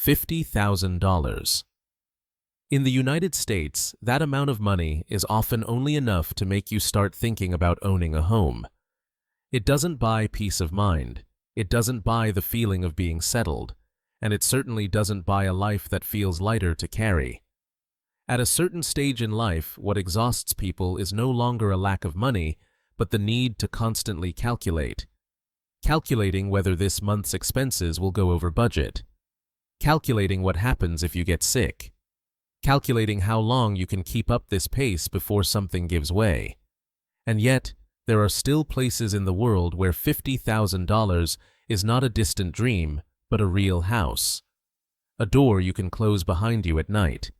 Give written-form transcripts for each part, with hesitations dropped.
$50,000. In the United States, that amount of money is often only enough to make you start thinking about owning a home. It doesn't buy peace of mind, it doesn't buy the feeling of being settled, and it certainly doesn't buy a life that feels lighter to carry. At a certain stage in life, what exhausts people is no longer a lack of money, but the need to constantly calculate. Calculating whether this month's expenses will go over budget. Calculating what happens if you get sick. Calculating how long you can keep up this pace before something gives way. And yet, there are still places in the world where $50,000 is not a distant dream, but a real house. A door you can close behind you at night.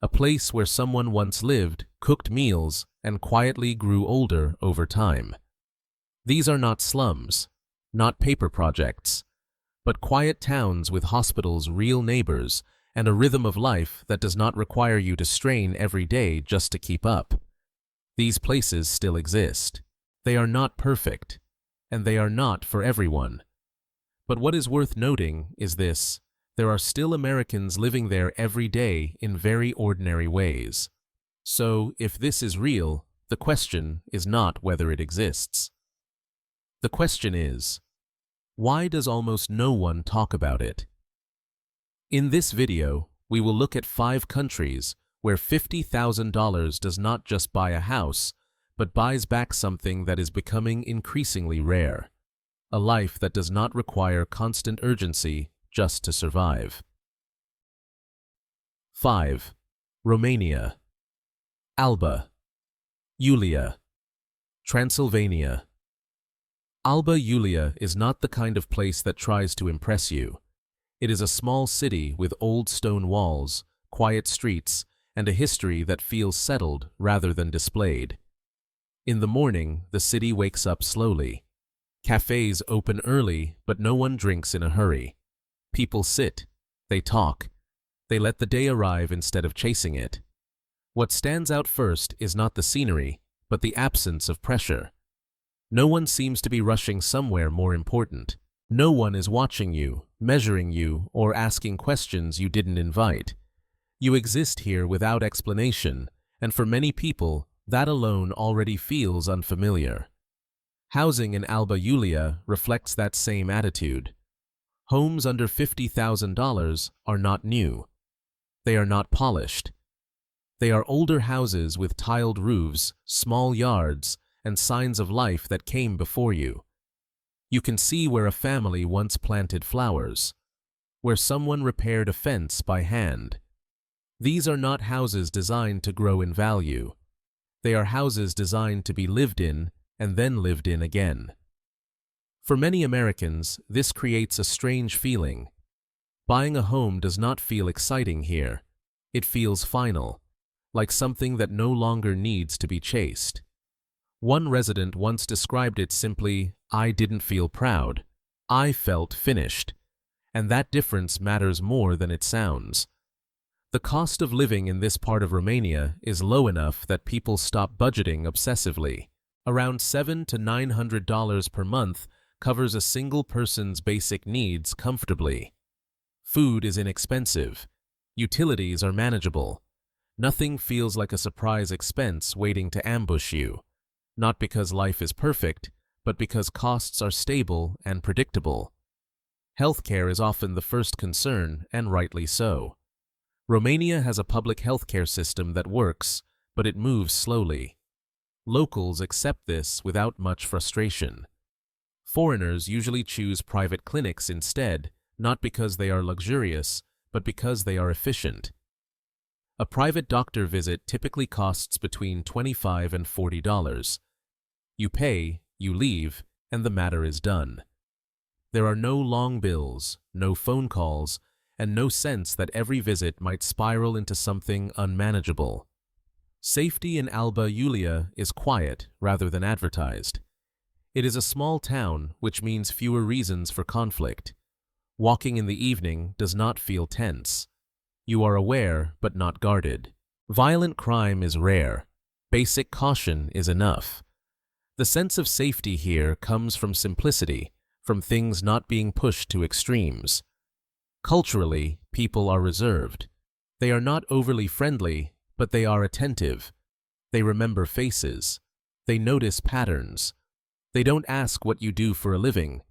A place where someone once lived, cooked meals, and quietly grew older over time. These are not slums, not paper projects, but quiet towns with hospitals, real neighbors, and a rhythm of life that does not require you to strain every day just to keep up. These places still exist. They are not perfect, and they are not for everyone. But what is worth noting is this: there are still Americans living there every day in very ordinary ways. So, if this is real, the question is not whether it exists. The question is, why does almost no one talk about it? In this video, we will look at 5 countries where $50,000 does not just buy a house, but buys back something that is becoming increasingly rare. A life that does not require constant urgency just to survive. 5. Romania. Alba. Iulia. Transylvania. Alba, Iulia is not the kind of place that tries to impress you. It is a small city with old stone walls, quiet streets, and a history that feels settled rather than displayed. In the morning, the city wakes up slowly. Cafes open early, but no one drinks in a hurry. People sit, they talk, they let the day arrive instead of chasing it. What stands out first is not the scenery, but the absence of pressure. No one seems to be rushing somewhere more important. No one is watching you, measuring you, or asking questions you didn't invite. You exist here without explanation, and for many people, that alone already feels unfamiliar. Housing in Alba, Iulia reflects that same attitude. Homes under $50,000 are not new. They are not polished. They are older houses with tiled roofs, small yards, and signs of life that came before you. You can see where a family once planted flowers, where someone repaired a fence by hand. These are not houses designed to grow in value. They are houses designed to be lived in and then lived in again. For many Americans, this creates a strange feeling. Buying a home does not feel exciting here. It feels final, like something that no longer needs to be chased. One resident once described it simply, "I didn't feel proud. I felt finished." And that difference matters more than it sounds. The cost of living in this part of Romania is low enough that people stop budgeting obsessively. Around $700 to $900 per month covers a single person's basic needs comfortably. Food is inexpensive. Utilities are manageable. Nothing feels like a surprise expense waiting to ambush you. Not because life is perfect, but because costs are stable and predictable. Healthcare is often the first concern, and rightly so. Romania has a public healthcare system that works, but it moves slowly. Locals accept this without much frustration. Foreigners usually choose private clinics instead, not because they are luxurious, but because they are efficient. A private doctor visit typically costs between $25 and $40. You pay, you leave, and the matter is done. There are no long bills, no phone calls, and no sense that every visit might spiral into something unmanageable. Safety in Alba, Iulia is quiet rather than advertised. It is a small town, which means fewer reasons for conflict. Walking in the evening does not feel tense. You are aware, but not guarded. Violent crime is rare. Basic caution is enough. The sense of safety here comes from simplicity, from things not being pushed to extremes. Culturally, people are reserved. They are not overly friendly, but they are attentive. They remember faces. They notice patterns. They don't ask what you do for a living.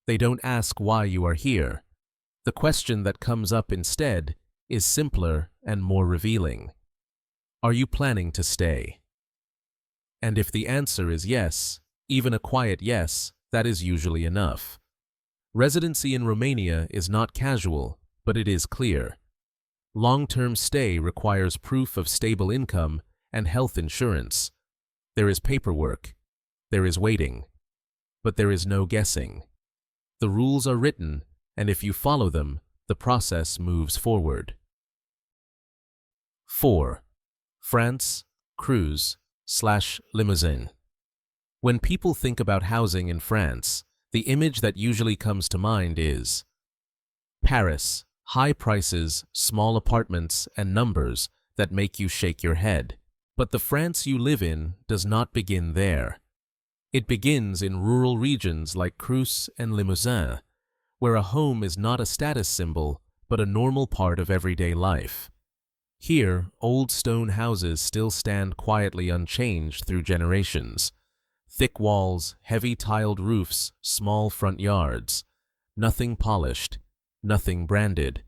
They don't ask why you are here. The question that comes up instead is simpler and more revealing. Are you planning to stay? And if the answer is yes, even a quiet yes, that is usually enough. Residency in Romania is not casual, but it is clear. Long-term stay requires proof of stable income and health insurance. There is paperwork. There is waiting. But there is no guessing. The rules are written, and if you follow them, the process moves forward. 4. France, Creuse, /Limousin. When people think about housing in France, the image that usually comes to mind is Paris, high prices, small apartments, and numbers that make you shake your head. But the France you live in does not begin there. It begins in rural regions like Creuse and Limousin, where a home is not a status symbol, but a normal part of everyday life. Here, old stone houses still stand quietly unchanged through generations. Thick walls, heavy tiled roofs, small front yards. Nothing polished, nothing branded.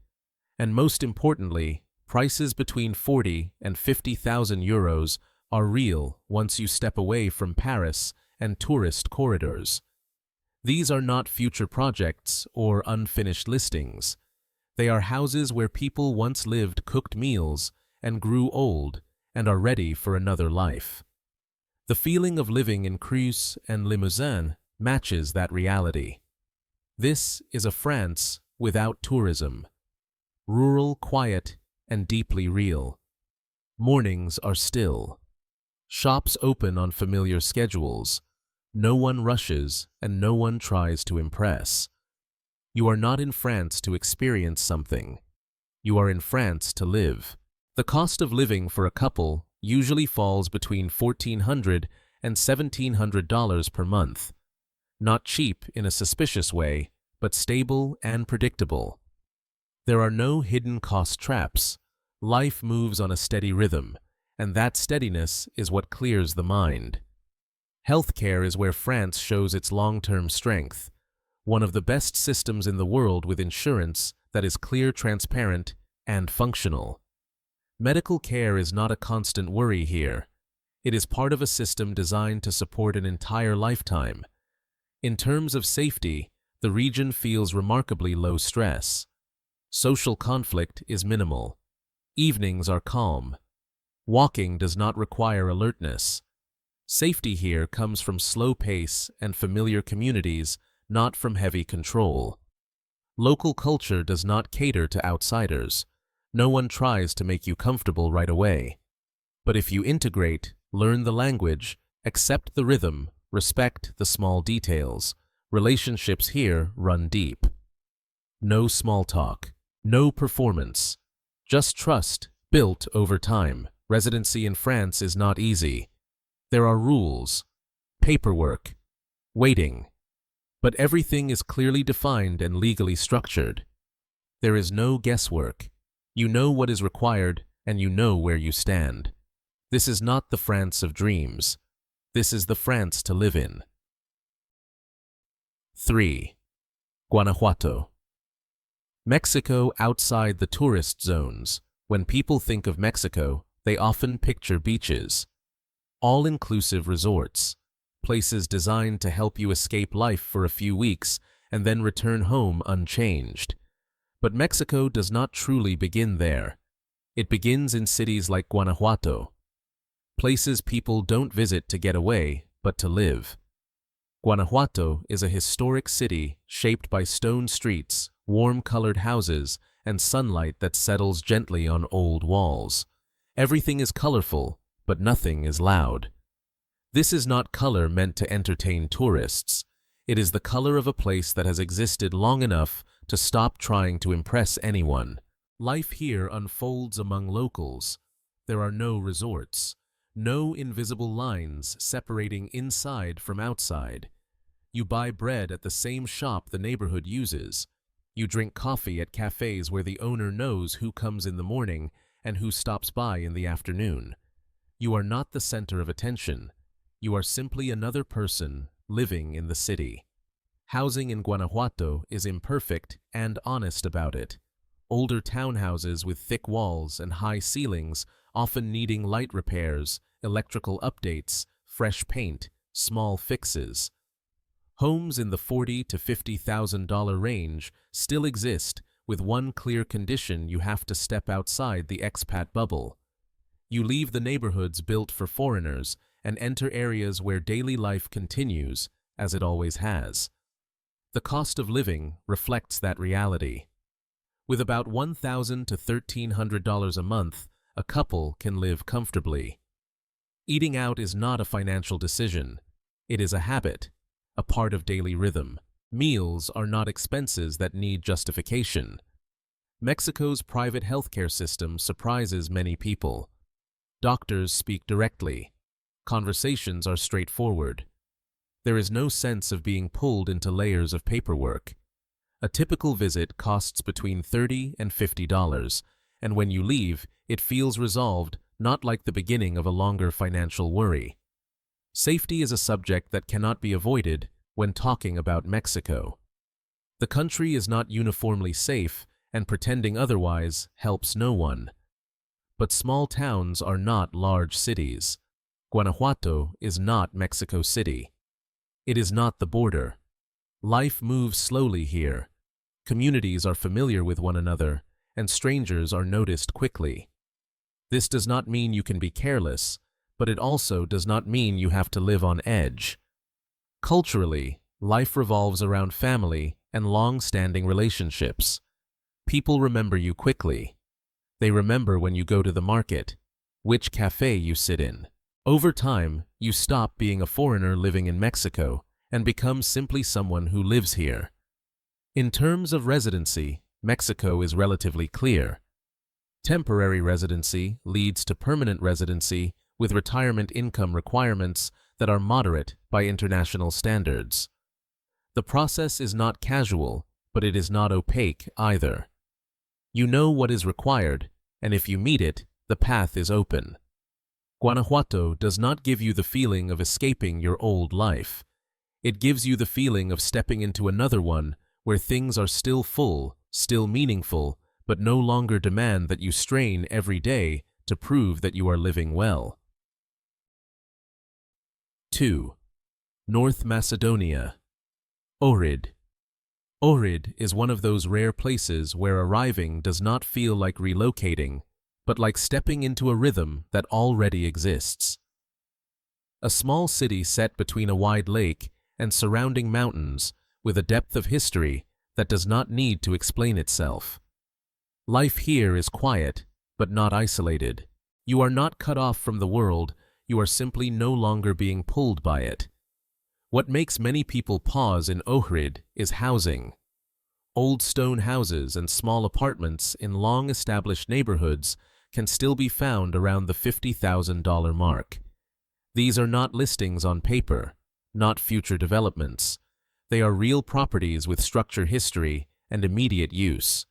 And most importantly, prices between 40 and 50,000 euros are real once you step away from Paris and tourist corridors. These are not future projects or unfinished listings. They are houses where people once lived cooked meals and grew old and are ready for another life. The feeling of living in Creuse and Limousin matches that reality. This is a France without tourism. Rural, quiet, and deeply real. Mornings are still. Shops open on familiar schedules. No one rushes and no one tries to impress. You are not in France to experience something. You are in France to live. The cost of living for a couple usually falls between $1,400 and $1,700 per month. Not cheap in a suspicious way, but stable and predictable. There are no hidden cost traps. Life moves on a steady rhythm, and that steadiness is what clears the mind. Healthcare is where France shows its long-term strength. One of the best systems in the world with insurance that is clear, transparent, and functional. Medical care is not a constant worry here. It is part of a system designed to support an entire lifetime. In terms of safety, the region feels remarkably low stress. Social conflict is minimal. Evenings are calm. Walking does not require alertness. Safety here comes from slow pace and familiar communities, not from heavy control. Local culture does not cater to outsiders. No one tries to make you comfortable right away. But if you integrate, learn the language, accept the rhythm, respect the small details, relationships here run deep. No small talk, no performance, just trust built over time. Residency in France is not easy. There are rules, paperwork, waiting. But everything is clearly defined and legally structured. There is no guesswork. You know what is required and you know where you stand. This is not the France of dreams. This is the France to live in. 3. Guanajuato. Mexico outside the tourist zones. When people think of Mexico, they often picture beaches. All-inclusive resorts. Places designed to help you escape life for a few weeks and then return home unchanged. But Mexico does not truly begin there. It begins in cities like Guanajuato. Places people don't visit to get away, but to live. Guanajuato is a historic city shaped by stone streets, warm-colored houses, and sunlight that settles gently on old walls. Everything is colorful, but nothing is loud. This is not color meant to entertain tourists. It is the color of a place that has existed long enough to stop trying to impress anyone. Life here unfolds among locals. There are no resorts, no invisible lines separating inside from outside. You buy bread at the same shop the neighborhood uses. You drink coffee at cafes where the owner knows who comes in the morning and who stops by in the afternoon. You are not the center of attention. You are simply another person living in the city. Housing in Guanajuato is imperfect and honest about it. Older townhouses with thick walls and high ceilings, often needing light repairs, electrical updates, fresh paint, small fixes. Homes in the $40,000 to $50,000 range still exist, with one clear condition: you have to step outside the expat bubble. You leave the neighborhoods built for foreigners and enter areas where daily life continues, as it always has. The cost of living reflects that reality. With about $1,000 to $1,300 a month, a couple can live comfortably. Eating out is not a financial decision. It is a habit, a part of daily rhythm. Meals are not expenses that need justification. Mexico's private healthcare system surprises many people. Doctors speak directly. Conversations are straightforward. There is no sense of being pulled into layers of paperwork. A typical visit costs between $30 and $50, and when you leave, it feels resolved, not like the beginning of a longer financial worry. Safety is a subject that cannot be avoided when talking about Mexico. The country is not uniformly safe, and pretending otherwise helps no one. But small towns are not large cities. Guanajuato is not Mexico City. It is not the border. Life moves slowly here. Communities are familiar with one another, and strangers are noticed quickly. This does not mean you can be careless, but it also does not mean you have to live on edge. Culturally, life revolves around family and long-standing relationships. People remember you quickly. They remember when you go to the market, which cafe you sit in. Over time, you stop being a foreigner living in Mexico and become simply someone who lives here. In terms of residency, Mexico is relatively clear. Temporary residency leads to permanent residency with retirement income requirements that are moderate by international standards. The process is not casual, but it is not opaque either. You know what is required, and if you meet it, the path is open. Guanajuato does not give you the feeling of escaping your old life. It gives you the feeling of stepping into another one where things are still full, still meaningful, but no longer demand that you strain every day to prove that you are living well. 2. North Macedonia. Ohrid. Ohrid is one of those rare places where arriving does not feel like relocating, but like stepping into a rhythm that already exists. A small city set between a wide lake and surrounding mountains, with a depth of history that does not need to explain itself. Life here is quiet, but not isolated. You are not cut off from the world, you are simply no longer being pulled by it. What makes many people pause in Ohrid is housing. Old stone houses and small apartments in long-established neighborhoods can still be found around the $50,000 mark. These are not listings on paper, not future developments. They are real properties with structure history and immediate use.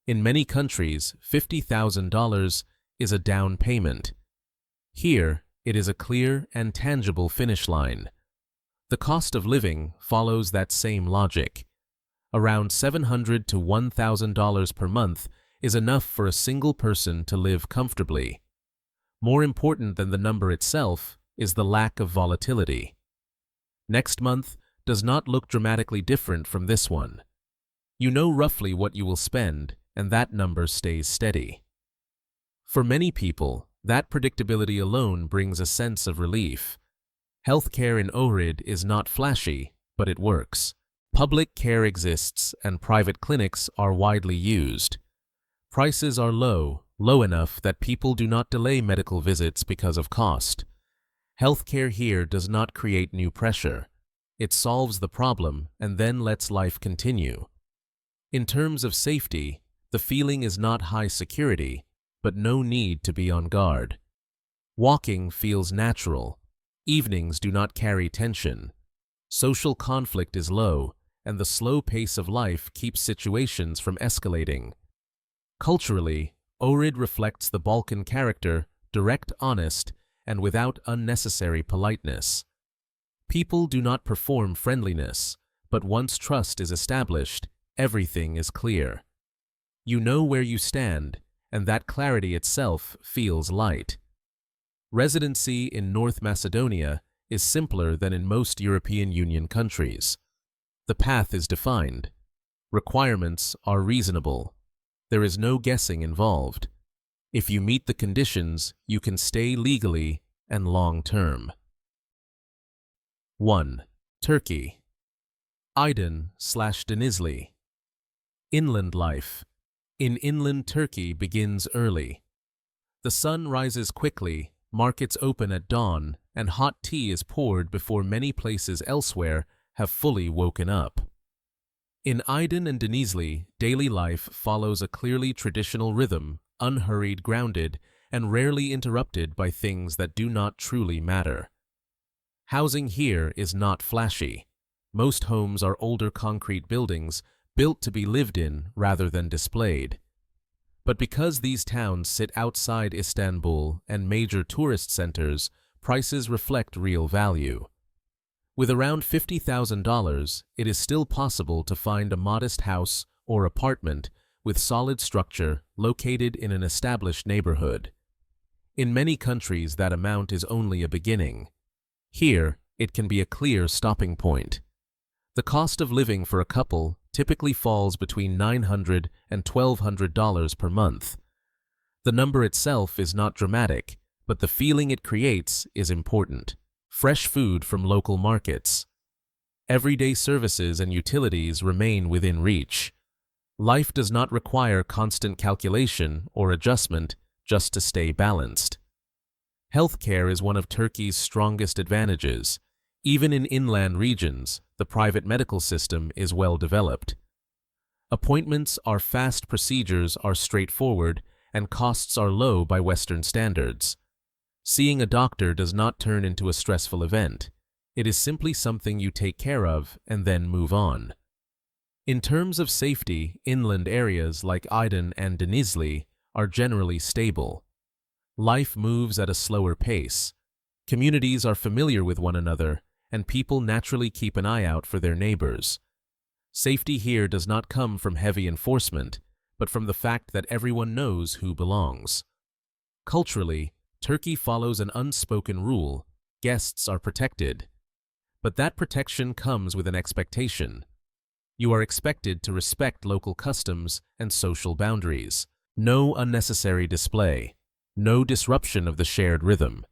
In many countries, $50,000 is a down payment. Here, it is a clear and tangible finish line. The cost of living follows that same logic. Around $700 to $1,000 per month is enough for a single person to live comfortably. More important than the number itself is the lack of volatility. Next month does not look dramatically different from this one. You know roughly what you will spend, and that number stays steady. For many people, that predictability alone brings a sense of relief. Healthcare in Ohrid is not flashy, but it works. Public care exists, and private clinics are widely used. Prices are low enough that people do not delay medical visits because of cost. Healthcare here does not create new pressure. It solves the problem and then lets life continue. In terms of safety, the feeling is not high security, but no need to be on guard. Walking feels natural. Evenings do not carry tension. Social conflict is low, and the slow pace of life keeps situations from escalating. Culturally, Ohrid reflects the Balkan character, direct, honest, and without unnecessary politeness. People do not perform friendliness, but once trust is established, everything is clear. You know where you stand, and that clarity itself feels light. Residency in North Macedonia is simpler than in most European Union countries. The path is defined. Requirements are reasonable. There is no guessing involved. If you meet the conditions, you can stay legally and long-term. 1. Turkey. Aydın/Denizli. Inland life. In inland Turkey begins early. The sun rises quickly, markets open at dawn, and hot tea is poured before many places elsewhere have fully woken up. In Aydın and Denizli, daily life follows a clearly traditional rhythm, unhurried, grounded, and rarely interrupted by things that do not truly matter. Housing here is not flashy. Most homes are older concrete buildings, built to be lived in rather than displayed. But because these towns sit outside Istanbul and major tourist centers, prices reflect real value. With around $50,000, it is still possible to find a modest house or apartment with solid structure located in an established neighborhood. In many countries, that amount is only a beginning. Here, it can be a clear stopping point. The cost of living for a couple typically falls between $900 and $1,200 per month. The number itself is not dramatic, but the feeling it creates is important. Fresh food from local markets. Everyday services and utilities remain within reach. Life does not require constant calculation or adjustment just to stay balanced. Healthcare is one of Turkey's strongest advantages. Even in inland regions, the private medical system is well developed. Appointments are fast, procedures are straightforward, and costs are low by Western standards. Seeing a doctor does not turn into a stressful event. It is simply something you take care of and then move on. In terms of safety, inland areas like Aydın and Denizli are generally stable. Life moves at a slower pace. Communities are familiar with one another, and people naturally keep an eye out for their neighbors. Safety here does not come from heavy enforcement, but from the fact that everyone knows who belongs. Culturally, Turkey follows an unspoken rule: guests are protected. But that protection comes with an expectation. You are expected to respect local customs and social boundaries. No unnecessary display. No disruption of the shared rhythm.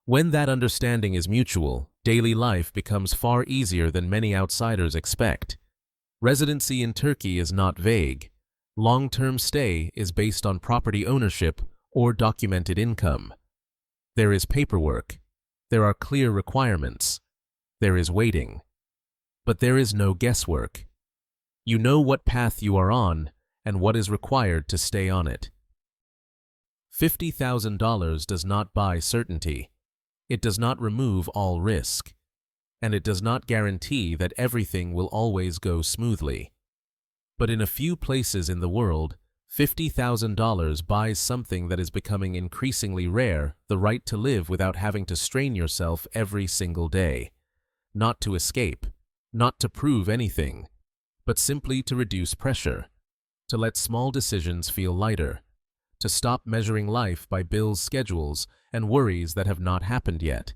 When that understanding is mutual, daily life becomes far easier than many outsiders expect. Residency in Turkey is not vague. Long-term stay is based on property ownership or documented income. There is paperwork. There are clear requirements. There is waiting. But there is no guesswork. You know what path you are on and what is required to stay on it. $50,000 does not buy certainty. It does not remove all risk. And it does not guarantee that everything will always go smoothly. But in a few places in the world, $50,000 buys something that is becoming increasingly rare: the right to live without having to strain yourself every single day. Not to escape, not to prove anything, but simply to reduce pressure, to let small decisions feel lighter, to stop measuring life by bills, schedules, and worries that have not happened yet.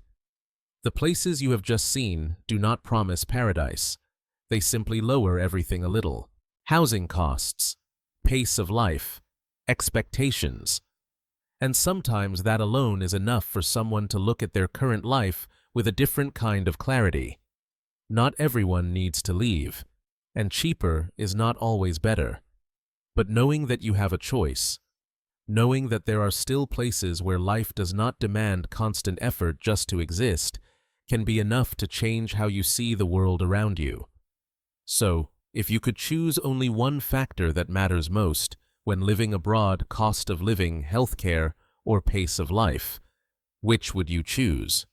The places you have just seen do not promise paradise. They simply lower everything a little. Housing costs, pace of life, expectations. And sometimes that alone is enough for someone to look at their current life with a different kind of clarity. Not everyone needs to leave, and cheaper is not always better. But knowing that you have a choice, knowing that there are still places where life does not demand constant effort just to exist, can be enough to change how you see the world around you. So, if you could choose only one factor that matters most when living abroad: cost of living, healthcare, or pace of life, which would you choose?